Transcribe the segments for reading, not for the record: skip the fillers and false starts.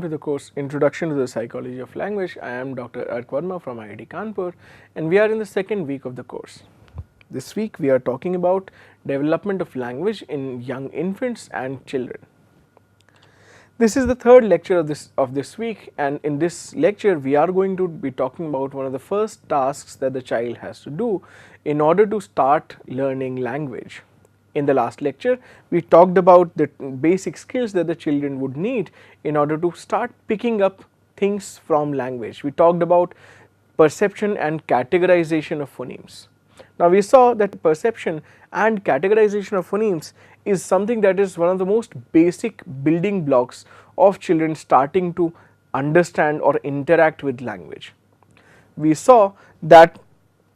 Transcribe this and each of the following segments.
to the course Introduction to the Psychology of Language. I am Dr. Ark Verma from IIT Kanpur, and we are in the second week of the course. This week we are talking about development of language in young infants and children. This is the third lecture of this week, and in this lecture we are going to be talking about one of the first tasks that the child has to do in order to start learning language. In the last lecture, we talked about the basic skills that the children would need in order to start picking up things from language. We talked about perception and categorization of phonemes. Now, we saw that perception and categorization of phonemes is something that is one of the most basic building blocks of children starting to understand or interact with language. We saw that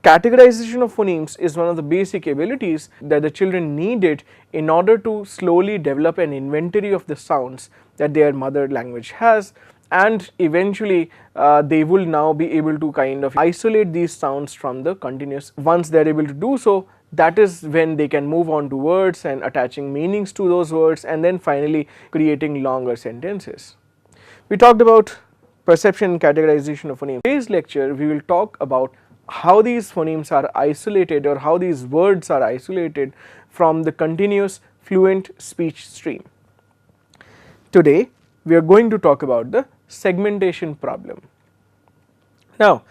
categorization of phonemes is one of the basic abilities that the children needed in order to slowly develop an inventory of the sounds that their mother language has, and eventually they will now be able to kind of isolate these sounds from the continuous. Once they are able to do so, that is when they can move on to words and attaching meanings to those words, and then finally creating longer sentences. We talked about perception and categorization of phonemes. In today's lecture, we will talk about how these phonemes are isolated, or how these words are isolated from the continuous fluent speech stream. Today we are going to talk about the segmentation problem. Now,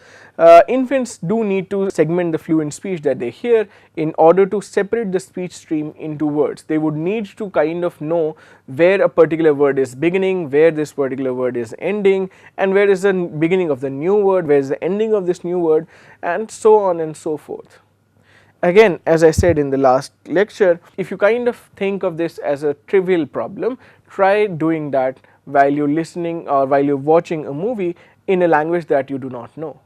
infants do need to segment the fluent speech that they hear in order to separate the speech stream into words. They would need to kind of know where a particular word is beginning, where this particular word is ending, and where is the beginning of the new word, where is the ending of this new word, and so on and so forth. Again, as I said in the last lecture, if you kind of think of this as a trivial problem, try doing that while you are listening or while you are watching a movie in a language that you do not know.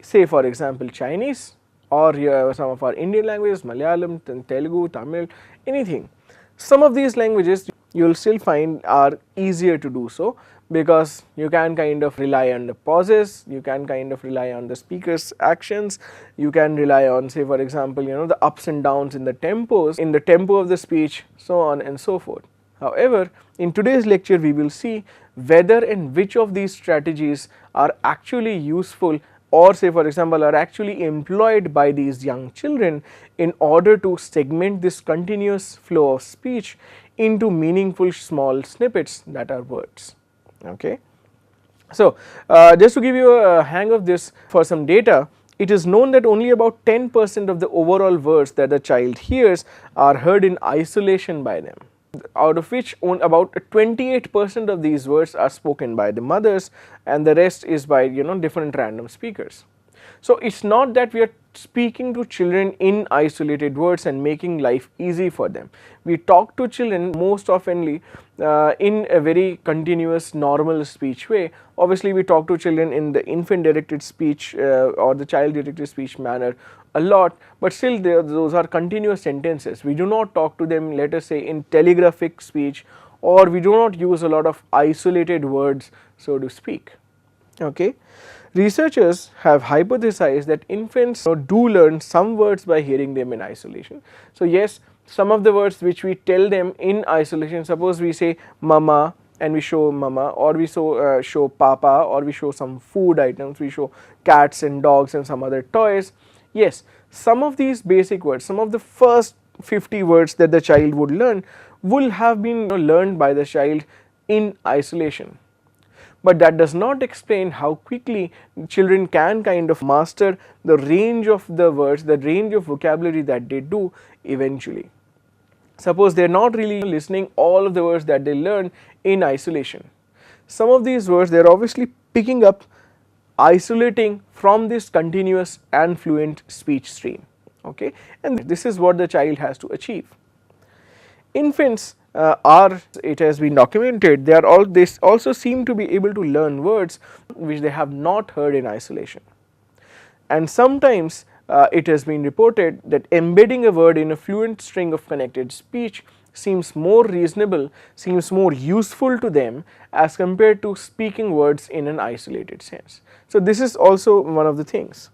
Say for example Chinese, or some of our Indian languages, Malayalam, Telugu, Tamil, anything. Some of these languages you will still find are easier to do so, because you can kind of rely on the pauses, you can kind of rely on the speaker's actions, you can rely on, say for example, the ups and downs in the tempos, in the tempo of the speech, so on and so forth. However, in today's lecture we will see whether and which of these strategies are actually useful, or say for example are actually employed by these young children in order to segment this continuous flow of speech into meaningful small snippets that are words. Okay. So, just to give you a hang of this, for some data, it is known that only about 10% of the overall words that the child hears are heard in isolation by them, out of which about 28% of these words are spoken by the mothers, and the rest is by different random speakers. So, it is not that we are speaking to children in isolated words and making life easy for them. We talk to children most oftenly in a very continuous normal speech way. Obviously, we talk to children in the infant directed speech or the child directed speech manner a lot, but still those are continuous sentences. We do not talk to them, let us say, in telegraphic speech, or we do not use a lot of isolated words, so to speak. Okay. Researchers have hypothesized that infants do learn some words by hearing them in isolation. So, yes, some of the words which we tell them in isolation, suppose we say mama and we show mama, or we show papa, or we show some food items, we show cats and dogs and some other toys. Yes, some of these basic words, some of the first 50 words that the child would learn will have been learned by the child in isolation. But that does not explain how quickly children can kind of master the range of the words, the range of vocabulary that they do eventually. Suppose they are not really listening all of the words that they learn in isolation. Some of these words they are obviously picking up, isolating from this continuous and fluent speech stream. Okay, and this is what the child has to achieve. Infants it has been documented, they also seem to be able to learn words which they have not heard in isolation. And sometimes it has been reported that embedding a word in a fluent string of connected speech seems more reasonable, seems more useful to them as compared to speaking words in an isolated sense. So, this is also one of the things.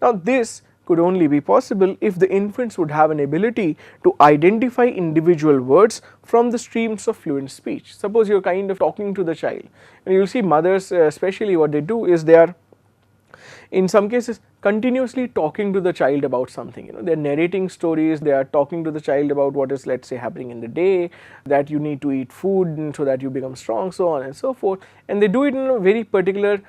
Now, this could only be possible if the infants would have an ability to identify individual words from the streams of fluent speech. Suppose you are kind of talking to the child, and you will see mothers especially what they do is they are in some cases continuously talking to the child about something, they are narrating stories, they are talking to the child about what is, let's say, happening in the day, that you need to eat food so that you become strong, so on and so forth, and they do it in a very particular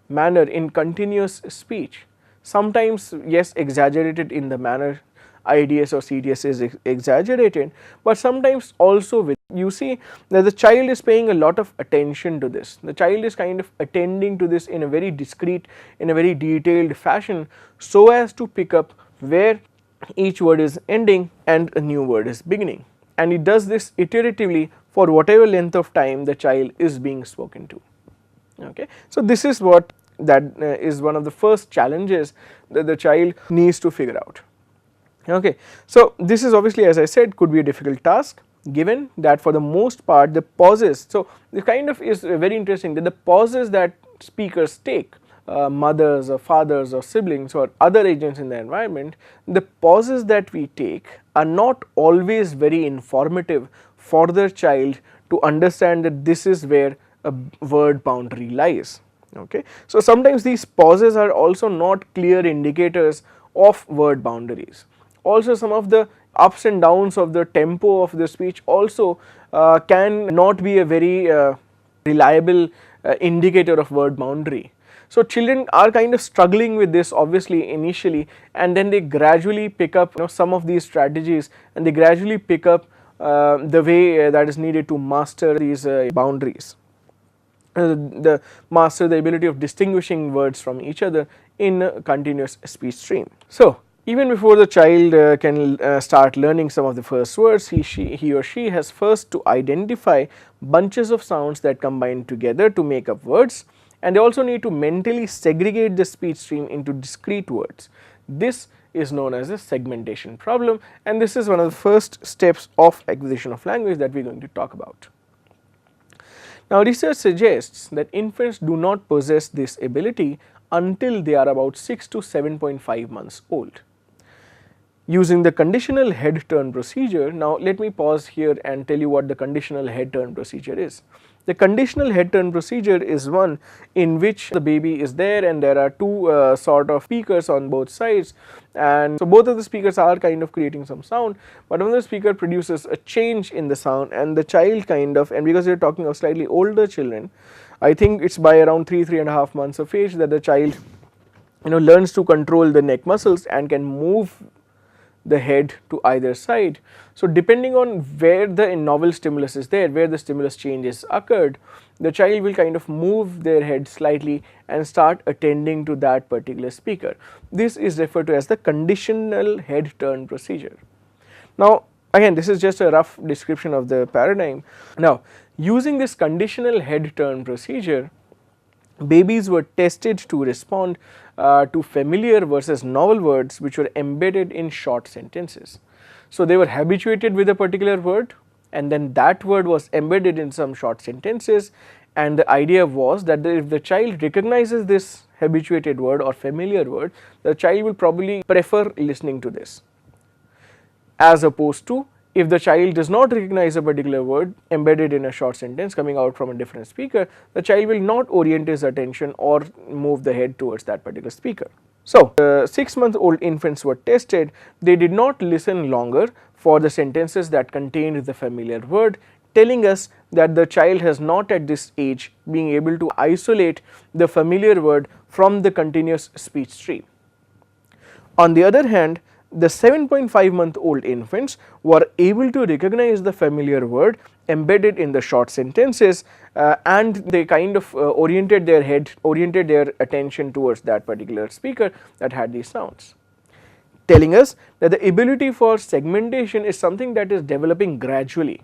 manner in continuous speech. Sometimes yes, exaggerated in the manner IDS or CDS is exaggerated, but sometimes also with, you see that the child is paying a lot of attention to this, the child is kind of attending to this in a very discreet, in a very detailed fashion, so as to pick up where each word is ending and a new word is beginning, and it does this iteratively for whatever length of time the child is being spoken to. Okay. So this is what that is one of the first challenges that the child needs to figure out. Okay. So this is obviously, as I said, could be a difficult task, given that for the most part the pauses, so this kind of is very interesting that the pauses that speakers take, mothers or fathers or siblings or other agents in the environment, the pauses that we take are not always very informative for the child to understand that this is where a word boundary lies. Okay. So sometimes these pauses are also not clear indicators of word boundaries. Also some of the ups and downs of the tempo of the speech also can not be a very reliable indicator of word boundary. So children are kind of struggling with this obviously initially, and then they gradually pick up some of these strategies, and they gradually pick up the way that is needed to master these boundaries. The master the ability of distinguishing words from each other in a continuous speech stream. So even before the child can start learning some of the first words, he or she has first to identify bunches of sounds that combine together to make up words, and they also need to mentally segregate the speech stream into discrete words. This is known as the segmentation problem, and this is one of the first steps of acquisition of language that we are going to talk about. Now research suggests that infants do not possess this ability until they are about 6 to 7.5 months old. Using the conditional head turn procedure, now let me pause here and tell you what the conditional head turn procedure is. The conditional head turn procedure is one in which the baby is there and there are two sort of speakers on both sides, and so both of the speakers are kind of creating some sound, but one of the speaker produces a change in the sound, and the child kind of, and because we are talking of slightly older children, I think it's by around 3.5 months of age that the child learns to control the neck muscles and can move the head to either side. So depending on where the novel stimulus is there, where the stimulus changes occurred, the child will kind of move their head slightly and start attending to that particular speaker. This is referred to as the conditional head turn procedure. Now again, this is just a rough description of the paradigm. Now using this conditional head turn procedure, babies were tested to respond to familiar versus novel words which were embedded in short sentences. So they were habituated with a particular word, and then that word was embedded in some short sentences, and the idea was that if the child recognizes this habituated word or familiar word, the child will probably prefer listening to this, as opposed to if the child does not recognize a particular word embedded in a short sentence coming out from a different speaker, the child will not orient his attention or move the head towards that particular speaker. So, 6-month-old infants were tested. They did not listen longer for the sentences that contained the familiar word, telling us that the child has not at this age been able to isolate the familiar word from the continuous speech stream. On the other hand, the 7.5-month-old infants were able to recognize the familiar word embedded in the short sentences, and they kind of oriented their attention towards that particular speaker that had these sounds, telling us that the ability for segmentation is something that is developing gradually.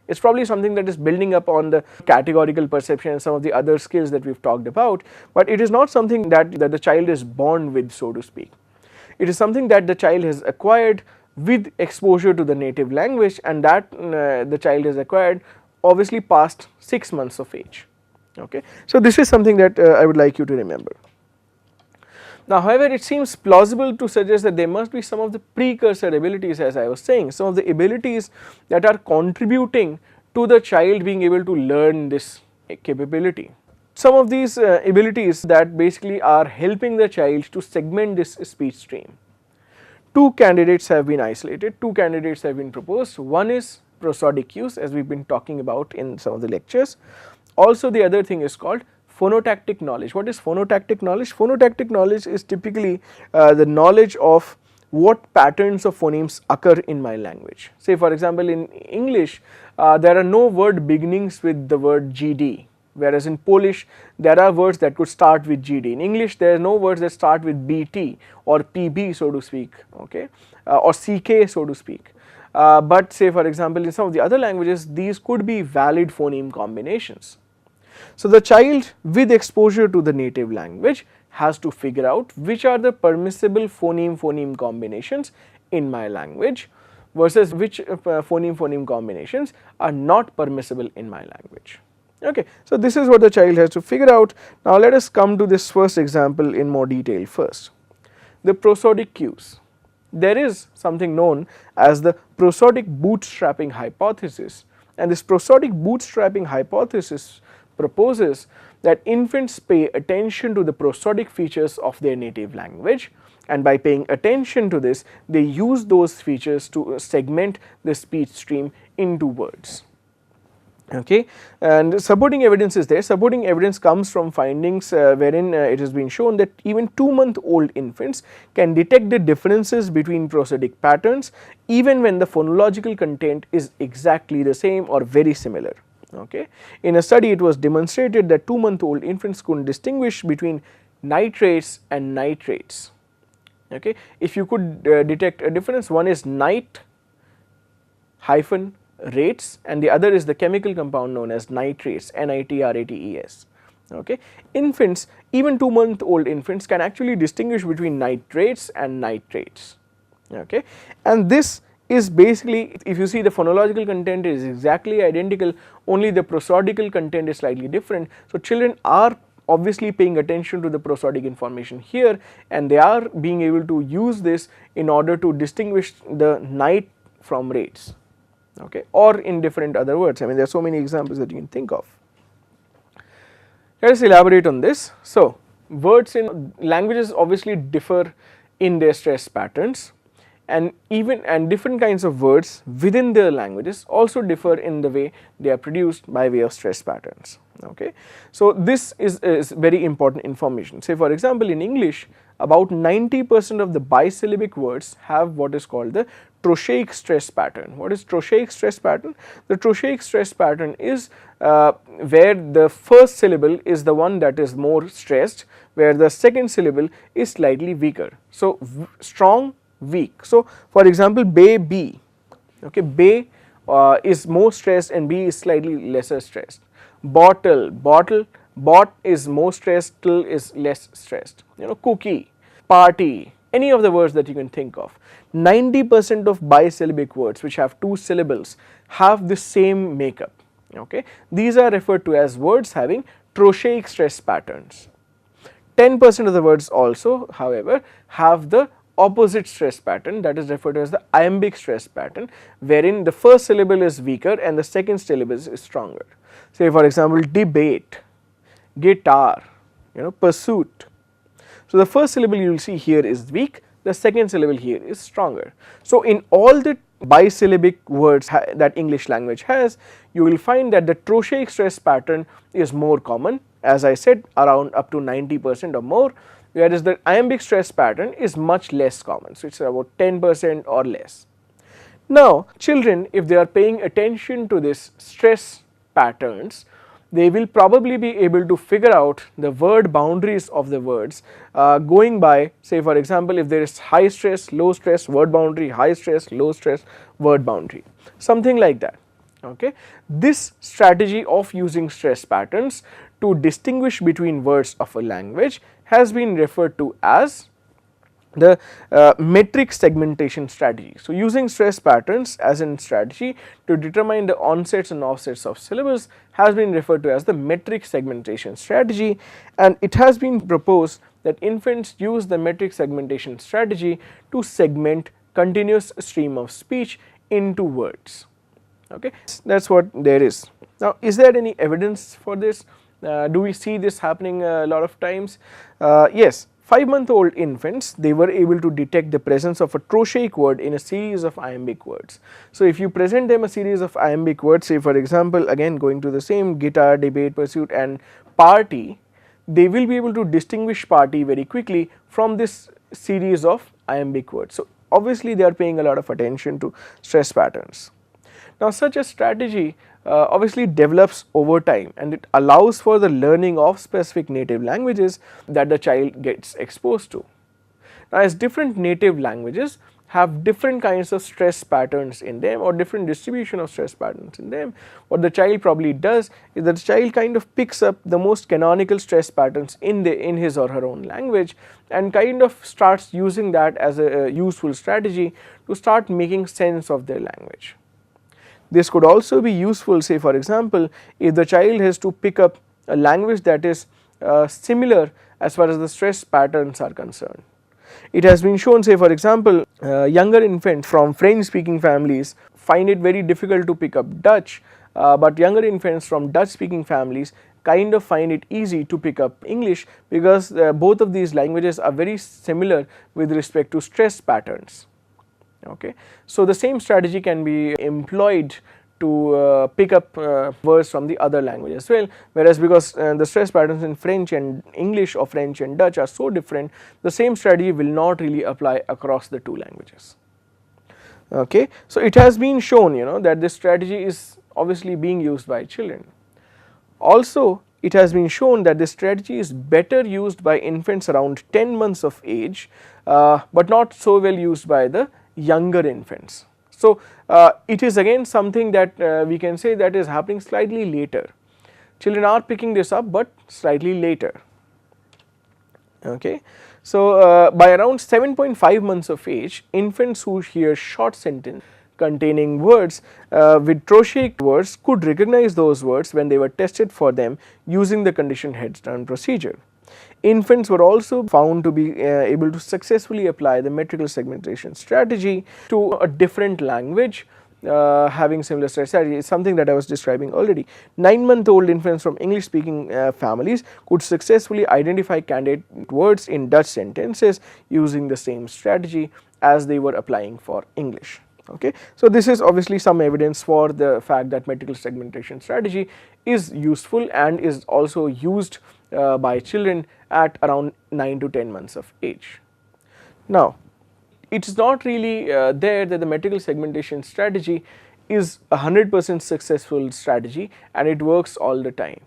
It's probably something that is building up on the categorical perception and some of the other skills that we've talked about, but it is not something that the child is born with, so to speak. It is something that the child has acquired with exposure to the native language, and that the child has acquired obviously past 6 months of age. Okay. So this is something that I would like you to remember. Now, however, it seems plausible to suggest that there must be some of the precursor abilities, as I was saying, some of the abilities that are contributing to the child being able to learn this capability. Some of these abilities that basically are helping the child to segment this speech stream. Two candidates have been isolated, two candidates have been proposed. One is prosodic cues, as we have been talking about in some of the lectures. Also, the other thing is called phonotactic knowledge. What is phonotactic knowledge? Phonotactic knowledge is typically the knowledge of what patterns of phonemes occur in my language. Say for example, in English there are no word beginnings with the word GD, whereas in Polish there are words that could start with GD. In English there are no words that start with BT or PB, so to speak, okay, or CK, so to speak. But say for example, in some of the other languages these could be valid phoneme combinations. So, the child with exposure to the native language has to figure out which are the permissible phoneme combinations in my language versus which phoneme combinations are not permissible in my language. Okay. So, this is what the child has to figure out. Now, let us come to this first example in more detail first. The prosodic cues. There is something known as the prosodic bootstrapping hypothesis, and this prosodic bootstrapping hypothesis proposes that infants pay attention to the prosodic features of their native language, and by paying attention to this they use those features to segment the speech stream into words. Okay. And supporting evidence is there. Supporting evidence comes from findings wherein it has been shown that even 2-month-old infants can detect the differences between prosodic patterns even when the phonological content is exactly the same or very similar. Okay. In a study it was demonstrated that 2-month-old infants could distinguish between nitrates and nitrates. Okay. If you could detect a difference, one is nit hyphen rates and the other is the chemical compound known as nitrates, nitrates. Okay. Infants, even 2-month-old infants can actually distinguish between nitrates and nitrates. Okay. And this is basically, if you see, the phonological content is exactly identical, only the prosodical content is slightly different. So, children are obviously paying attention to the prosodic information here, and they are being able to use this in order to distinguish the nit from rates, okay, or in different other words. I mean, there are so many examples that you can think of. Let us elaborate on this. So, words in languages obviously differ in their stress patterns, and different kinds of words within their languages also differ in the way they are produced by way of stress patterns. Okay. So, this is very important information. Say for example, in English about 90% of the bisyllabic words have what is called the trochaic stress pattern. What is trochaic stress pattern? The trochaic stress pattern is where the first syllable is the one that is more stressed, where the second syllable is slightly weaker. So, strong, weak. So, for example, baby, okay, bay is more stressed and b is slightly lesser stressed. Bottle, bot is more stressed, till is less stressed. You know, cookie, party, any of the words that you can think of. 90% of bisyllabic words which have 2 syllables have the same makeup. Okay. These are referred to as words having trochaic stress patterns. 10% of the words also, however, have the opposite stress pattern, that is referred to as the iambic stress pattern, wherein the first syllable is weaker and the second syllable is stronger. Say for example, debate, guitar, you know, pursuit. So, the first syllable you will see here is weak, the second syllable here is stronger. So, in all the bisyllabic words that English language has, you will find that the trochaic stress pattern is more common, as I said, around up to 90% or more, whereas the iambic stress pattern is much less common. So, it is about 10% or less. Now, children, if they are paying attention to this stress patterns, they will probably be able to figure out the word boundaries of the words going by, say for example, if there is high stress, low stress, word boundary, high stress, low stress, word boundary, something like that. Okay. This strategy of using stress patterns to distinguish between words of a language has been referred to as the metric segmentation strategy. So, using stress patterns as a strategy to determine the onsets and offsets of syllables has been referred to as the metric segmentation strategy, and it has been proposed that infants use the metric segmentation strategy to segment continuous stream of speech into words. Okay, that's what there is. Now, is there any evidence for this? Do we see this happening a lot of times? Yes, 5-month-old infants, they were able to detect the presence of a trochaic word in a series of iambic words. So, if you present them a series of iambic words, say for example, again going to the same guitar, debate, pursuit and party, they will be able to distinguish party very quickly from this series of iambic words. So, obviously they are paying a lot of attention to stress patterns. Now, such a strategy obviously develops over time, and it allows for the learning of specific native languages that the child gets exposed to. Now, as different native languages have different kinds of stress patterns in them or different distribution of stress patterns in them, what the child probably does is that the child kind of picks up the most canonical stress patterns in his or her own language and kind of starts using that as a useful strategy to start making sense of their language. This could also be useful, say for example, if the child has to pick up a language that is similar as far as the stress patterns are concerned. It has been shown, say for example, younger infants from French speaking families find it very difficult to pick up Dutch, but younger infants from Dutch speaking families kind of find it easy to pick up English, because both of these languages are very similar with respect to stress patterns. Okay. So, the same strategy can be employed to pick up words from the other language as well, whereas because the stress patterns in French and English or French and Dutch are so different, the same strategy will not really apply across the two languages. Okay. So, it has been shown, that this strategy is obviously being used by children. Also, it has been shown that this strategy is better used by infants around 10 months of age, but not so well used by the younger infants. So, it is again something that we can say that is happening slightly later. Children are picking this up, but slightly later. Okay. So, by around 7.5 months of age, infants who hear short sentence containing words with trochaic words could recognize those words when they were tested for them using the conditioned heads down procedure. Infants were also found to be able to successfully apply the metrical segmentation strategy to a different language having similar strategy. It's something that I was describing already. 9-month-old infants from English speaking families could successfully identify candidate words in Dutch sentences using the same strategy as they were applying for English. Okay. So, this is obviously some evidence for the fact that metrical segmentation strategy is useful and is also used by children at around 9 to 10 months of age. Now, it is not really there that the metrical segmentation strategy is a 100% successful strategy and it works all the time,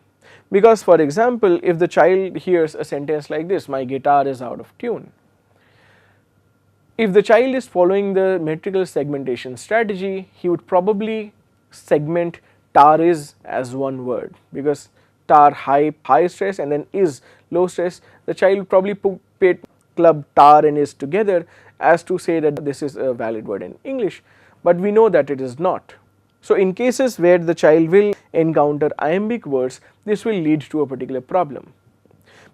because for example, if the child hears a sentence like this, my guitar is out of tune. If the child is following the metrical segmentation strategy, he would probably segment tar is as one word, because tar high stress and then is low stress. The child would probably put club tar and is together as to say that this is a valid word in English, but we know that it is not. So, in cases where the child will encounter iambic words, this will lead to a particular problem.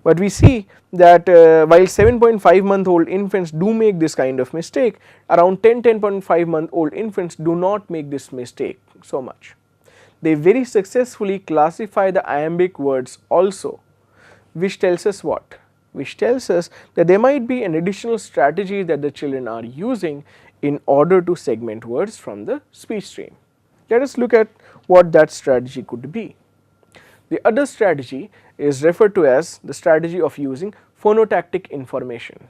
But we see that while 7.5-month-old infants do make this kind of mistake, around 10.5-month-old infants do not make this mistake so much. They very successfully classify the iambic words also, which tells us what? Which tells us that there might be an additional strategy that the children are using in order to segment words from the speech stream. Let us look at what that strategy could be. The other strategy is referred to as the strategy of using phonotactic information.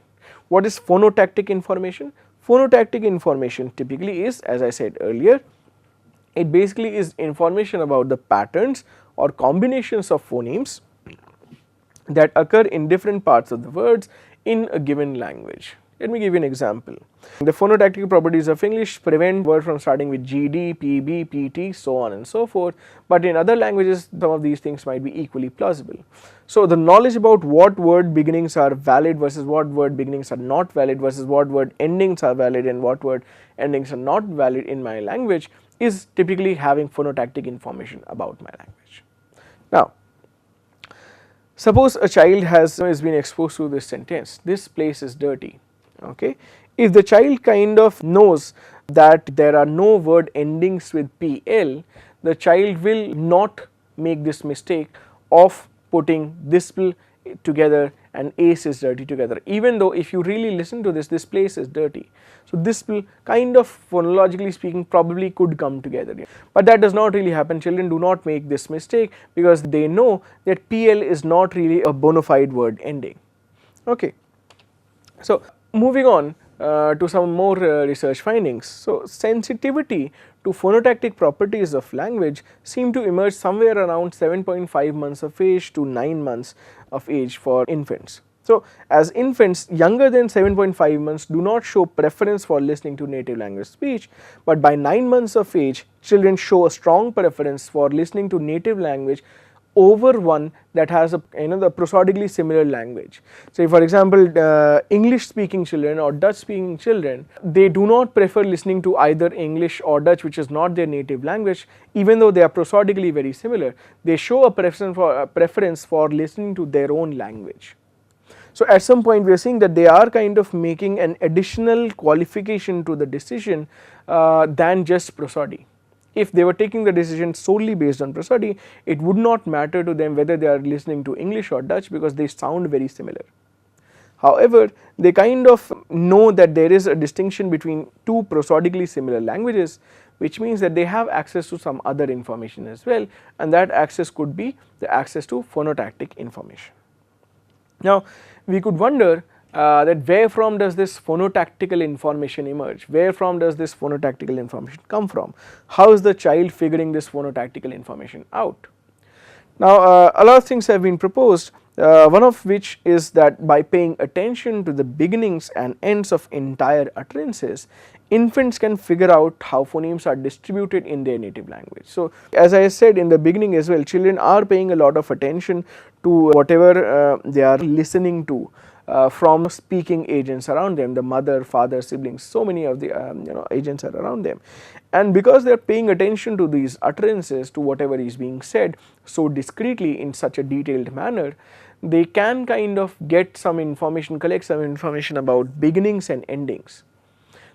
What is phonotactic information? Phonotactic information typically is, as I said earlier, it basically is information about the patterns or combinations of phonemes that occur in different parts of the words in a given language. Let me give you an example. The phonotactic properties of English prevent word from starting with GD, PB, PT, so on and so forth, but in other languages some of these things might be equally plausible. So, the knowledge about what word beginnings are valid versus what word beginnings are not valid versus what word endings are valid and what word endings are not valid in my language is typically having phonotactic information about my language. Now, Suppose a child has been exposed to this sentence, this place is dirty, okay. If the child kind of knows that there are no word endings with PL, the child will not make this mistake of putting this together and ace is dirty together, even though if you really listen to this place is dirty. So this will kind of phonologically speaking probably could come together, but that does not really happen. Children do not make this mistake because they know that PL is not really a bona fide word ending, okay. So moving on to some more research findings. So sensitivity to phonotactic properties of language seem to emerge somewhere around 7.5 months of age to 9 months of age for infants. So as infants younger than 7.5 months do not show preference for listening to native language speech, but by 9 months of age children show a strong preference for listening to native language over one that has a the prosodically similar language. Say for example English speaking children or Dutch speaking children, they do not prefer listening to either English or Dutch which is not their native language, even though they are prosodically very similar. They show a preference for listening to their own language. So at some point we are seeing that they are kind of making an additional qualification to the decision than just prosody. If they were taking the decision solely based on prosody, it would not matter to them whether they are listening to English or Dutch because they sound very similar. However, they kind of know that there is a distinction between two prosodically similar languages, which means that they have access to some other information as well, and that access could be the access to phonotactic information. Now we could wonder that where from does this phonotactical information emerge, where from does this phonotactical information come from, how is the child figuring this phonotactical information out. Now a lot of things have been proposed, one of which is that by paying attention to the beginnings and ends of entire utterances, infants can figure out how phonemes are distributed in their native language. So as I said in the beginning as well, children are paying a lot of attention to whatever they are listening to from speaking agents around them, the mother, father, siblings, so many of the agents are around them, and because they are paying attention to these utterances, to whatever is being said so discreetly in such a detailed manner, they can kind of get some information, collect some information about beginnings and endings.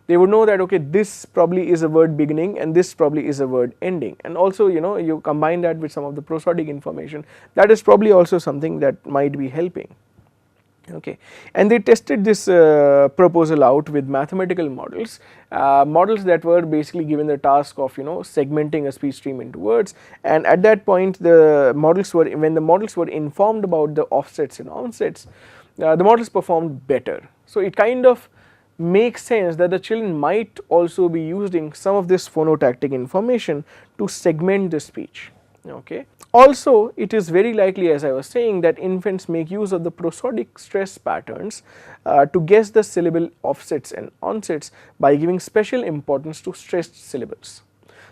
They would know that okay, this probably is a word beginning and this probably is a word ending, and also you combine that with some of the prosodic information, that is probably also something that might be helping. Okay, and they tested this proposal out with mathematical models, models that were basically given the task of segmenting a speech stream into words, and at that point the models were, when the models were informed about the offsets and onsets, the models performed better. So it kind of makes sense that the children might also be using some of this phonotactic information to segment the speech. Okay. Also it is very likely, as I was saying, that infants make use of the prosodic stress patterns to guess the syllable offsets and onsets by giving special importance to stressed syllables.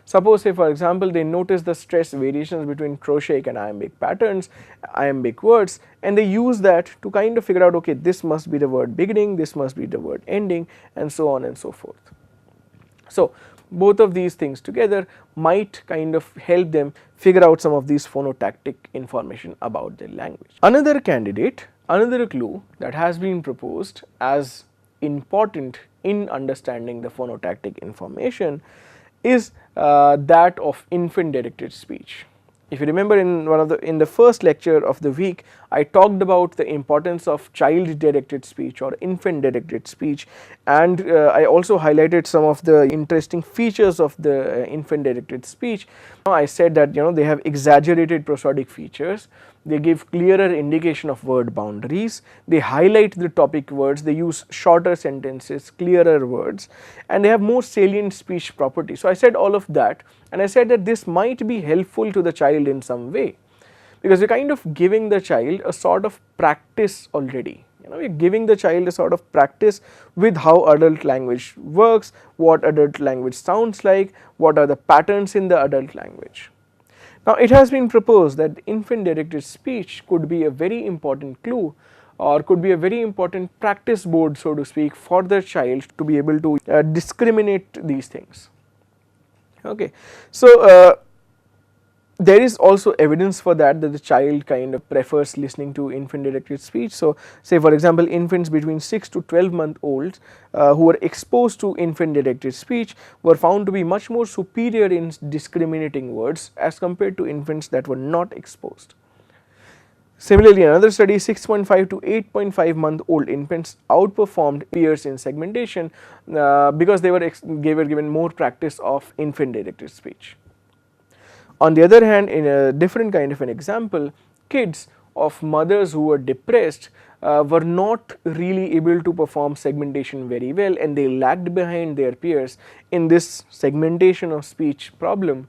Suppose say for example they notice the stress variations between Prosodic and Iambic patterns, Iambic words, and they use that to kind of figure out okay, this must be the word beginning, this must be the word ending, and so on and so forth. So both of these things together might kind of help them figure out some of these phonotactic information about their language. Another candidate, another clue that has been proposed as important in understanding the phonotactic information is that of infant directed speech. If you remember in the first lecture of the week, I talked about the importance of child directed speech or infant directed speech, and I also highlighted some of the interesting features of the infant directed speech. I said that they have exaggerated prosodic features, they give clearer indication of word boundaries, they highlight the topic words, they use shorter sentences, clearer words, and they have more salient speech properties. So I said all of that, and I said that this might be helpful to the child in some way, because we are kind of giving the child a sort of practice already. We are giving the child a sort of practice with how adult language works, what adult language sounds like, what are the patterns in the adult language. Now it has been proposed that infant directed speech could be a very important clue, or could be a very important practice board, so to speak, for the child to be able to discriminate these things. Okay. So there is also evidence for that the child kind of prefers listening to infant directed speech. So, say for example, infants between 6 to 12-month olds who were exposed to infant directed speech were found to be much more superior in discriminating words as compared to infants that were not exposed. Similarly, another study, 6.5 to 8.5 month old infants outperformed peers in segmentation because they were given more practice of infant directed speech. On the other hand, in a different kind of an example, kids of mothers who were depressed were not really able to perform segmentation very well, and they lagged behind their peers in this segmentation of speech problem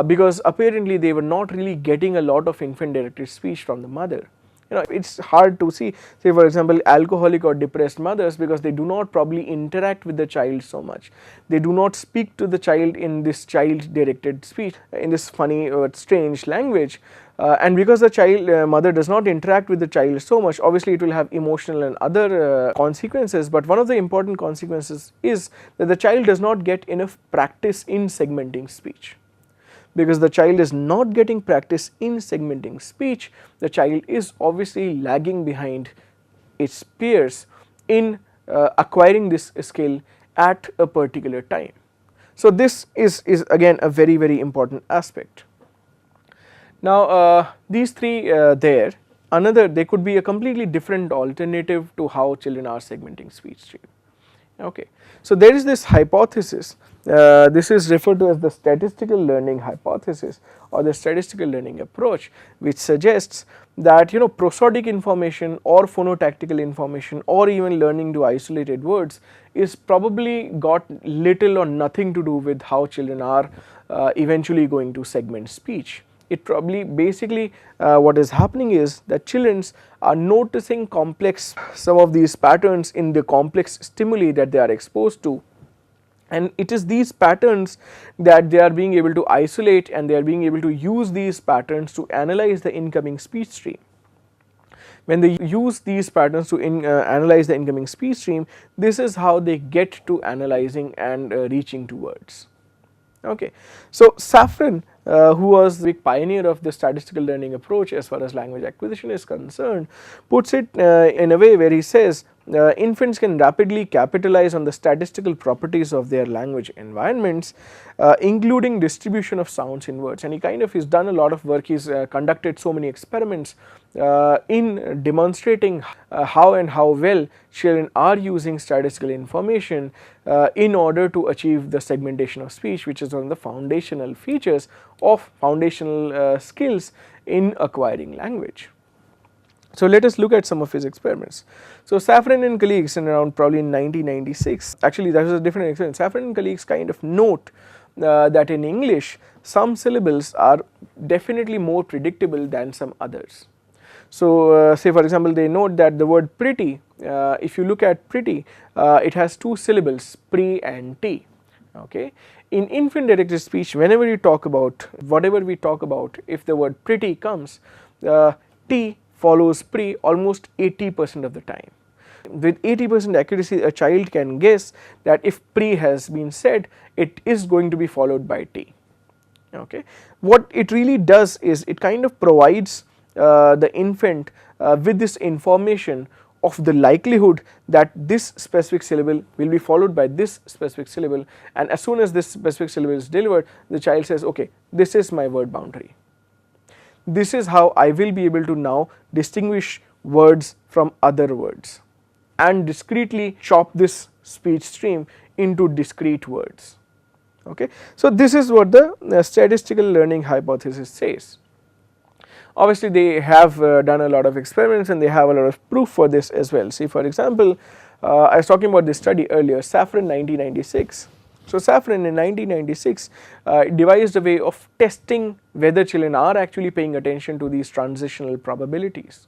because apparently they were not really getting a lot of infant directed speech from the mother. You know, it's hard to see, say for example, alcoholic or depressed mothers, because they do not probably interact with the child so much. They do not speak to the child in this child directed speech, in this funny or strange language, and because the child mother does not interact with the child so much, obviously it will have emotional and other consequences. But one of the important consequences is that the child does not get enough practice in segmenting speech. Because the child is not getting practice in segmenting speech, the child is obviously lagging behind its peers in acquiring this skill at a particular time. So, this is again a very, very important aspect. Now, these three there could be a completely different alternative to how children are segmenting speech stream. Okay. So, there is this hypothesis, this is referred to as the statistical learning hypothesis or the statistical learning approach, which suggests that prosodic information or phonotactical information or even learning to isolated words is probably got little or nothing to do with how children are eventually going to segment speech. It probably basically what is happening is that children are noticing some of these patterns in the complex stimuli that they are exposed to, and it is these patterns that they are being able to isolate, and they are being able to use these patterns to analyze the incoming speech stream. When they use these patterns to analyze the incoming speech stream, this is how they get to analyzing and reaching to words. Okay. So, Safran, who was the pioneer of the statistical learning approach as far as language acquisition is concerned, puts it in a way where he says infants can rapidly capitalize on the statistical properties of their language environments, including distribution of sounds in words. And he kind of has done a lot of work, he has conducted so many experiments in demonstrating how and how well children are using statistical information in order to achieve the segmentation of speech, which is one of the foundational features of foundational skills in acquiring language. So, let us look at some of his experiments. So, Safran and colleagues in around probably in 1996, actually that was a different experiment. Safran and colleagues kind of note that in English some syllables are definitely more predictable than some others. So, say for example, they note that the word pretty, if you look at pretty, it has two syllables, pre and t. Okay. In infant directed speech, whenever you talk about whatever we talk about, if the word pretty comes, t follows pre almost 80% of the time. With 80% accuracy, a child can guess that if pre has been said, it is going to be followed by t. Okay. What it really does is it kind of provides the infant with this information of the likelihood that this specific syllable will be followed by this specific syllable, and as soon as this specific syllable is delivered, the child says, okay, this is my word boundary. This is how I will be able to now distinguish words from other words and discretely chop this speech stream into discrete words. Okay. So, this is what the statistical learning hypothesis says. Obviously, they have done a lot of experiments and they have a lot of proof for this as well. See, for example, I was talking about this study earlier, Safran 1996. So, Safran in 1996 devised a way of testing whether children are actually paying attention to these transitional probabilities.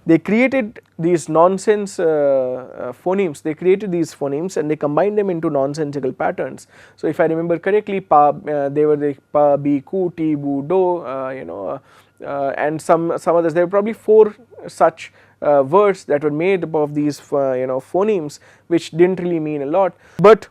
They created these nonsense phonemes, they created these phonemes and they combined them into nonsensical patterns. So, if I remember correctly, they were the pa, bi, ku, ti, bu, do, and some others. There were probably 4 such words that were made up of these phonemes, which didn't really mean a lot, but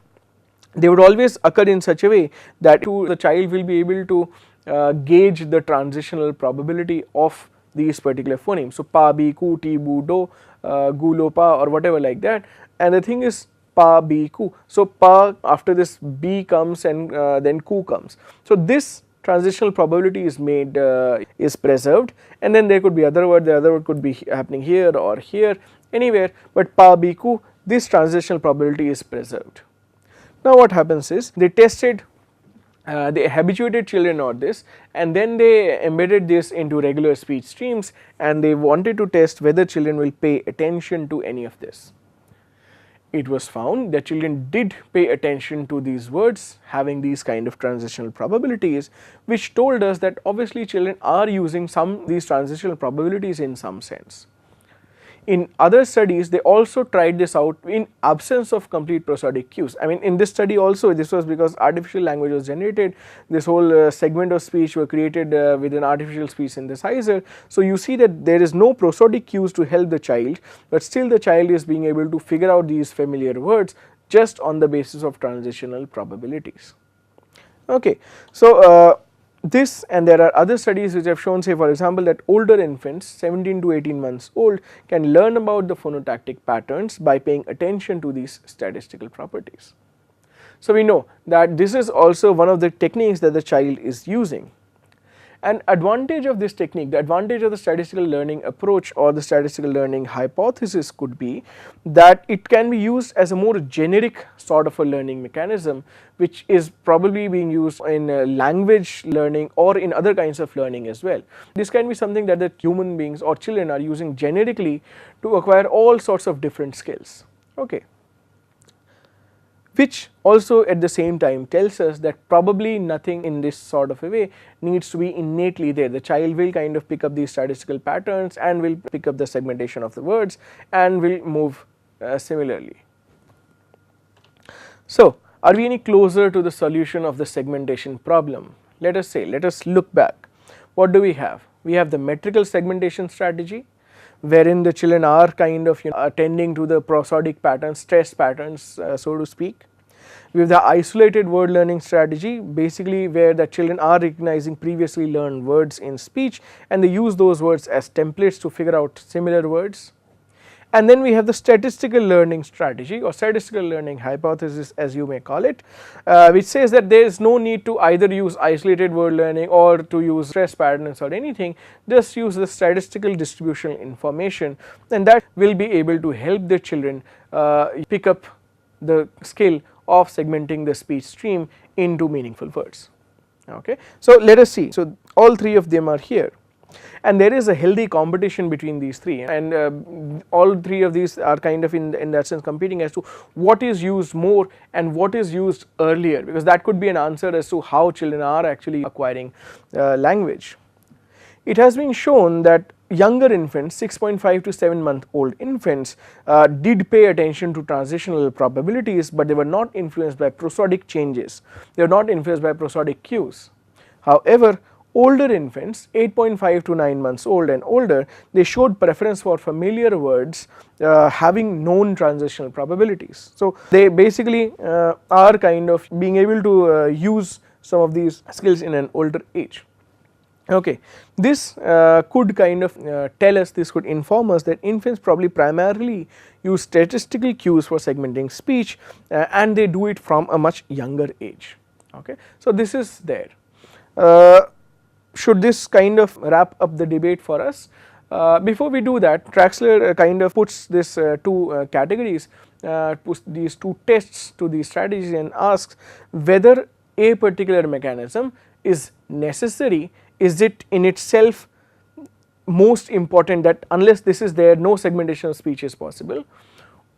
they would always occur in such a way that the child will be able to gauge the transitional probability of these particular phonemes. So pa, bi, ku, ti, bu, do, gu, lo, pa, or whatever like that. And the thing is pa, bi, ku. So pa, after this b comes and then ku comes. So this transitional probability is made, is preserved, and then there could be other word, the other word could be happening here or here, anywhere, but pa, bi, ku, this transitional probability is preserved. Now what happens is they tested, they habituated children on this, and then they embedded this into regular speech streams, and they wanted to test whether children will pay attention to any of this. It was found that children did pay attention to these words having these kind of transitional probabilities, which told us that obviously children are using these transitional probabilities in some sense. In other studies, they also tried this out in absence of complete prosodic cues. I mean, in this study also, this was because artificial language was generated, this whole segment of speech were created with an artificial speech synthesizer. So you see that there is no prosodic cues to help the child, but still the child is being able to figure out these familiar words just on the basis of transitional probabilities. Okay, so this, and there are other studies which have shown, say for example, that older infants 17 to 18 months old can learn about the phonotactic patterns by paying attention to these statistical properties. So we know that this is also one of the techniques that the child is using. An advantage of this technique, the advantage of the statistical learning approach or the statistical learning hypothesis could be that it can be used as a more generic sort of a learning mechanism, which is probably being used in language learning or in other kinds of learning as well. This can be something that the human beings or children are using generically to acquire all sorts of different skills. Okay. Which also at the same time tells us that probably nothing in this sort of a way needs to be innately there. The child will kind of pick up these statistical patterns and will pick up the segmentation of the words and will move similarly. So, are we any closer to the solution of the segmentation problem? Let us look back. What do we have? We have the metrical segmentation strategy, wherein the children are kind of attending to the prosodic patterns, stress patterns, so to speak. We have the isolated word learning strategy, basically where the children are recognizing previously learned words in speech and they use those words as templates to figure out similar words. And then we have the statistical learning strategy or statistical learning hypothesis, as you may call it, which says that there is no need to either use isolated word learning or to use stress patterns or anything, just use the statistical distribution information, and that will be able to help the children pick up the skill of segmenting the speech stream into meaningful words. Okay. So let us see, so all three of them are here. And there is a healthy competition between these three, and all three of these are kind of in that sense competing as to what is used more and what is used earlier, because that could be an answer as to how children are actually acquiring language. It has been shown that younger infants, 6.5 to 7 month old infants, did pay attention to transitional probabilities, but they were not influenced by prosodic changes, they were not influenced by prosodic cues. However, older infants, 8.5 to 9 months old and older, they showed preference for familiar words having known transitional probabilities. So they basically are kind of being able to use some of these skills in an older age. Okay, this could kind of tell us, this could inform us that infants probably primarily use statistical cues for segmenting speech and they do it from a much younger age. Okay, so this is there. Should this kind of wrap up the debate for us? Before we do that, Traxler kind of puts this two categories, puts these two tests to these strategies and asks whether a particular mechanism is necessary. Is it in itself most important that unless this is there, no segmentation of speech is possible,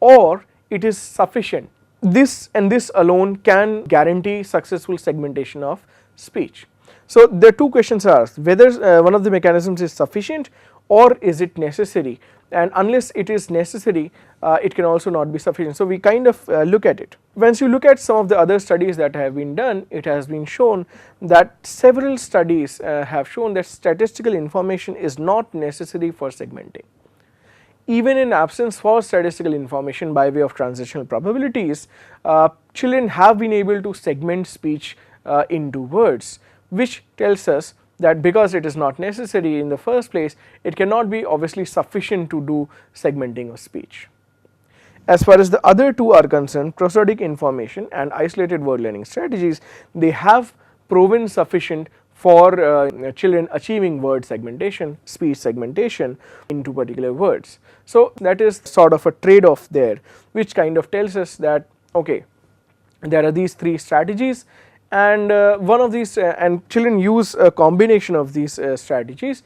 or it is sufficient? This and this alone can guarantee successful segmentation of speech. So the two questions are asked, whether one of the mechanisms is sufficient or is it necessary, and unless it is necessary, it can also not be sufficient. So we kind of look at it. Once you look at some of the other studies that have been done, it has been shown that several studies have shown that statistical information is not necessary for segmenting. Even in absence for statistical information by way of transitional probabilities, children have been able to segment speech into words which tells us that because it is not necessary in the first place, it cannot be obviously sufficient to do segmenting of speech. As far as the other two are concerned, prosodic information and isolated word learning strategies, they have proven sufficient for children achieving word segmentation, speech segmentation into particular words. So that is sort of a trade-off there, which kind of tells us that okay, there are these three strategies, and one of these and children use a combination of these strategies.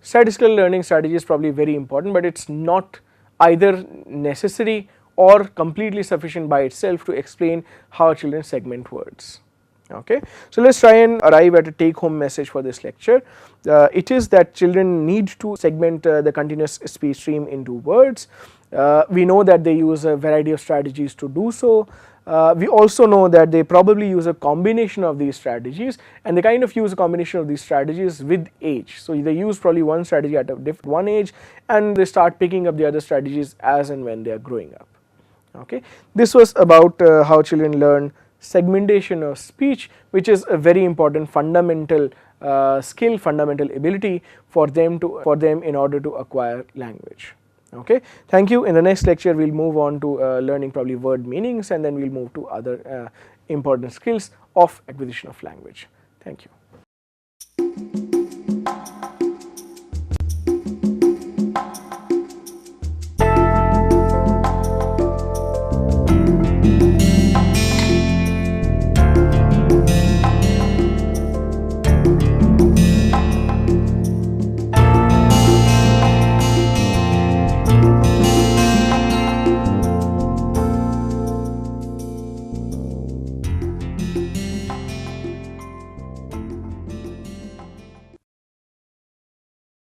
Statistical learning strategy is probably very important, but it is not either necessary or completely sufficient by itself to explain how children segment words. Okay. So, let us try and arrive at a take home message for this lecture. It is that children need to segment the continuous speech stream into words. We know that they use a variety of strategies to do so. We also know that they probably use a combination of these strategies, and they kind of use a combination of these strategies with age. So, they use probably one strategy at one age, and they start picking up the other strategies as and when they are growing up. Okay. This was about how children learn segmentation of speech, which is a very important fundamental skill, fundamental ability for them in order to acquire language. Okay. Thank you. In the next lecture, we will move on to learning probably word meanings, and then we will move to other important skills of acquisition of language. Thank you.